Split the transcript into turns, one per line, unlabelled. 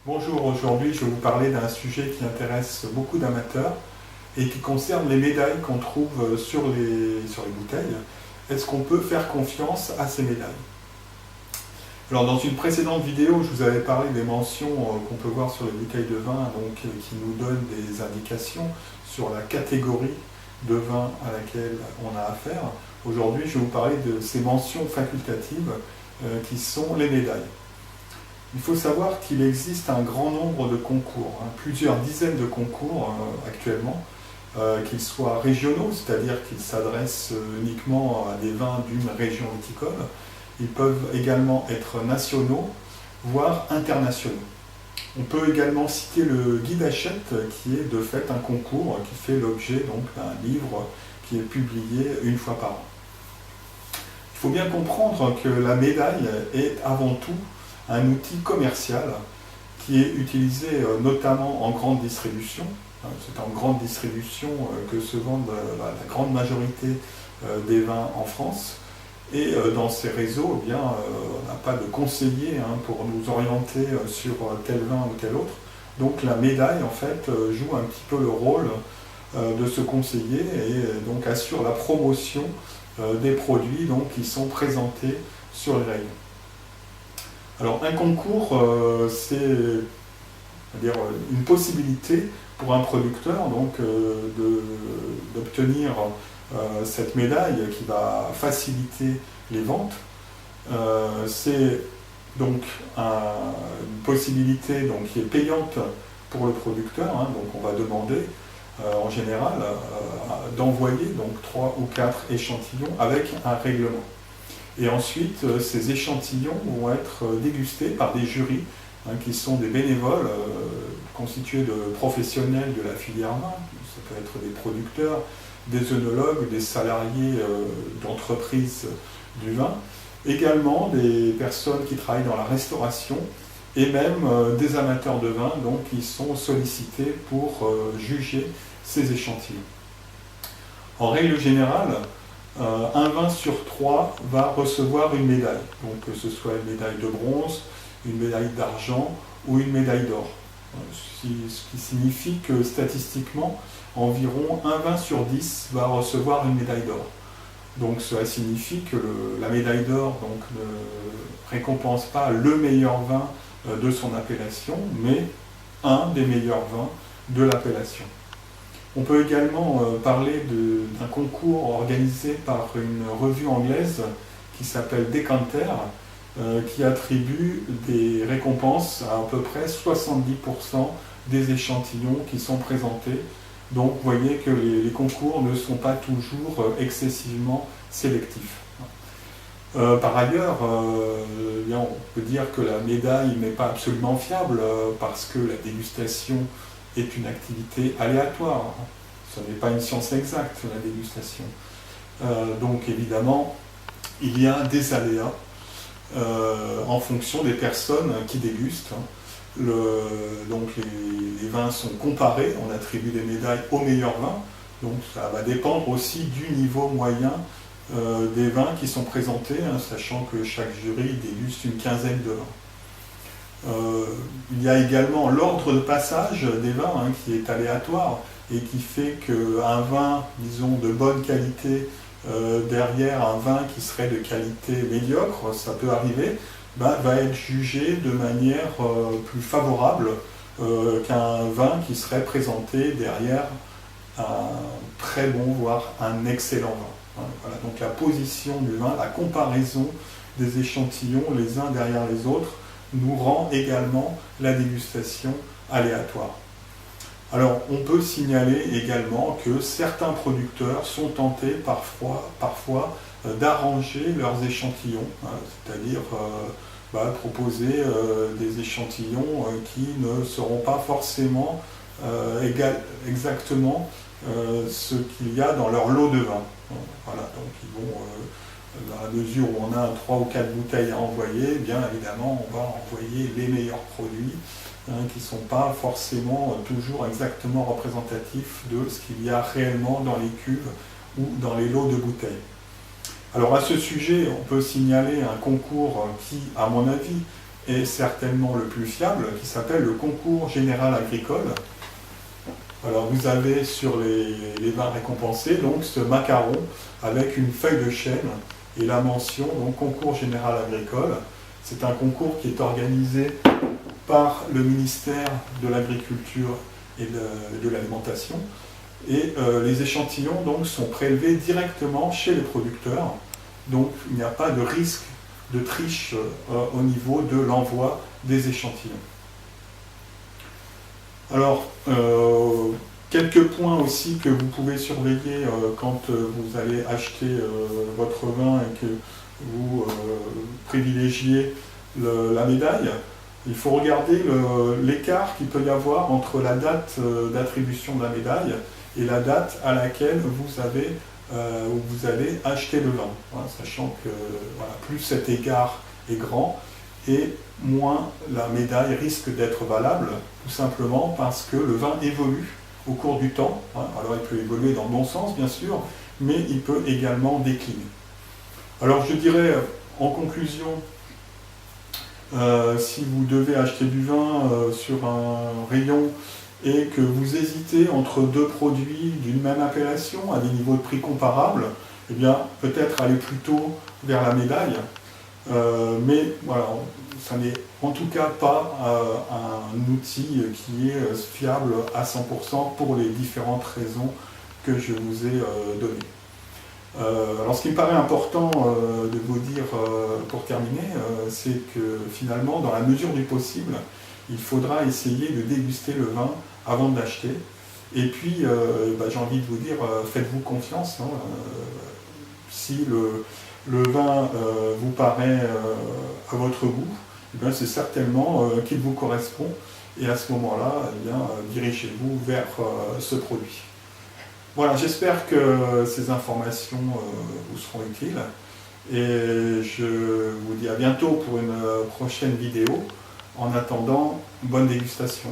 Bonjour, aujourd'hui je vais vous parler d'un sujet qui intéresse beaucoup d'amateurs et qui concerne les médailles qu'on trouve sur les bouteilles. Est-ce qu'on peut faire confiance à ces médailles? Alors dans une précédente vidéo, je vous avais parlé des mentions qu'on peut voir sur les bouteilles de vin, qui nous donnent des indications sur la catégorie de vin à laquelle on a affaire. Aujourd'hui, je vais vous parler de ces mentions facultatives qui sont les médailles. Il faut savoir qu'il existe un grand nombre de concours, plusieurs dizaines de concours actuellement, qu'ils soient régionaux, c'est-à-dire qu'ils s'adressent uniquement à des vins d'une région viticole. Ils peuvent également être nationaux, voire internationaux. On peut également citer le Guide Hachette, qui est de fait un concours qui fait l'objet d'un livre qui est publié une fois par an. Il faut bien comprendre que la médaille est avant tout un outil commercial qui est utilisé notamment en grande distribution. C'est en grande distribution que se vendent la grande majorité des vins en France. Et dans ces réseaux, on n'a pas de conseiller pour nous orienter sur tel vin ou tel autre. Donc la médaille, en fait, joue un petit peu le rôle de ce conseiller et donc assure la promotion des produits qui sont présentés sur les rayons. Alors un concours, c'est une possibilité pour un producteur d'obtenir cette médaille qui va faciliter les ventes. C'est donc une possibilité qui est payante pour le producteur. Donc on va demander en général d'envoyer 3 ou 4 échantillons avec un règlement. Et ensuite, ces échantillons vont être dégustés par des jurys qui sont des bénévoles constitués de professionnels de la filière vin. Ça peut être des producteurs, des œnologues, des salariés d'entreprises du vin, également des personnes qui travaillent dans la restauration et même des amateurs de vin qui sont sollicités pour juger ces échantillons. En règle générale, un vin sur 3 va recevoir une médaille, que ce soit une médaille de bronze, une médaille d'argent ou une médaille d'or. Ce qui signifie que statistiquement, environ un vin sur 10 va recevoir une médaille d'or. Donc cela signifie que la médaille d'or ne récompense pas le meilleur vin de son appellation, mais un des meilleurs vins de l'appellation. On peut également parler d'un concours organisé par une revue anglaise qui s'appelle Decanter, qui attribue des récompenses à peu près 70% des échantillons qui sont présentés. Donc vous voyez que les concours ne sont pas toujours excessivement sélectifs. Par ailleurs, on peut dire que la médaille n'est pas absolument fiable parce que la dégustation est une activité aléatoire. Ce n'est pas une science exacte, la dégustation. Donc évidemment, il y a des aléas en fonction des personnes qui dégustent. Les vins sont comparés, on attribue des médailles aux meilleurs vins, donc ça va dépendre aussi du niveau moyen des vins qui sont présentés, sachant que chaque jury déguste une quinzaine de vins. Il y a également l'ordre de passage des vins qui est aléatoire et qui fait qu'un vin, disons, de bonne qualité derrière un vin qui serait de qualité médiocre, ça peut arriver, va être jugé de manière plus favorable qu'un vin qui serait présenté derrière un très bon, voire un excellent vin. Voilà, donc la position du vin, la comparaison des échantillons les uns derrière les autres nous rend également la dégustation aléatoire. Alors on peut signaler également que certains producteurs sont tentés parfois d'arranger leurs échantillons, c'est-à-dire proposer des échantillons qui ne seront pas forcément exactement ce qu'il y a dans leur lot de vin. Voilà, donc ils vont, dans la mesure où on a 3 ou 4 bouteilles à envoyer, bien évidemment on va envoyer les meilleurs produits qui ne sont pas forcément toujours exactement représentatifs de ce qu'il y a réellement dans les cuves ou dans les lots de bouteilles. Alors à ce sujet, on peut signaler un concours qui, à mon avis, est certainement le plus fiable, qui s'appelle le concours général agricole. Alors vous avez sur les vins récompensés donc ce macaron avec une feuille de chêne et la mention donc concours général agricole. C'est un concours qui est organisé par le ministère de l'Agriculture et de l'Alimentation. Et les échantillons donc, sont prélevés directement chez les producteurs. Donc il n'y a pas de risque de triche au niveau de l'envoi des échantillons. Alors, quelques points aussi que vous pouvez surveiller quand vous allez acheter votre vin et que vous privilégiez la médaille. Il faut regarder l'écart qu'il peut y avoir entre la date d'attribution de la médaille et la date à laquelle vous allez acheter le vin. Voilà, sachant que plus cet écart est grand et moins la médaille risque d'être valable, tout simplement parce que le vin évolue au cours du temps. Alors il peut évoluer dans le bon sens bien sûr, mais il peut également décliner. Alors je dirais en conclusion, si vous devez acheter du vin sur un rayon et que vous hésitez entre deux produits d'une même appellation à des niveaux de prix comparables, eh bien peut-être aller plutôt vers la médaille. Mais voilà, ça n'est en tout cas pas un outil qui est fiable à 100% pour les différentes raisons que je vous ai données. Alors ce qui me paraît important de vous dire pour terminer, c'est que finalement, dans la mesure du possible, il faudra essayer de déguster le vin avant de l'acheter. Et puis, j'ai envie de vous dire, faites-vous confiance. Si le vin vous paraît à votre goût, eh c'est certainement qu'il vous correspond. Et à ce moment-là, dirigez-vous vers ce produit. Voilà, j'espère que ces informations vous seront utiles. Et je vous dis à bientôt pour une prochaine vidéo. En attendant, bonne dégustation.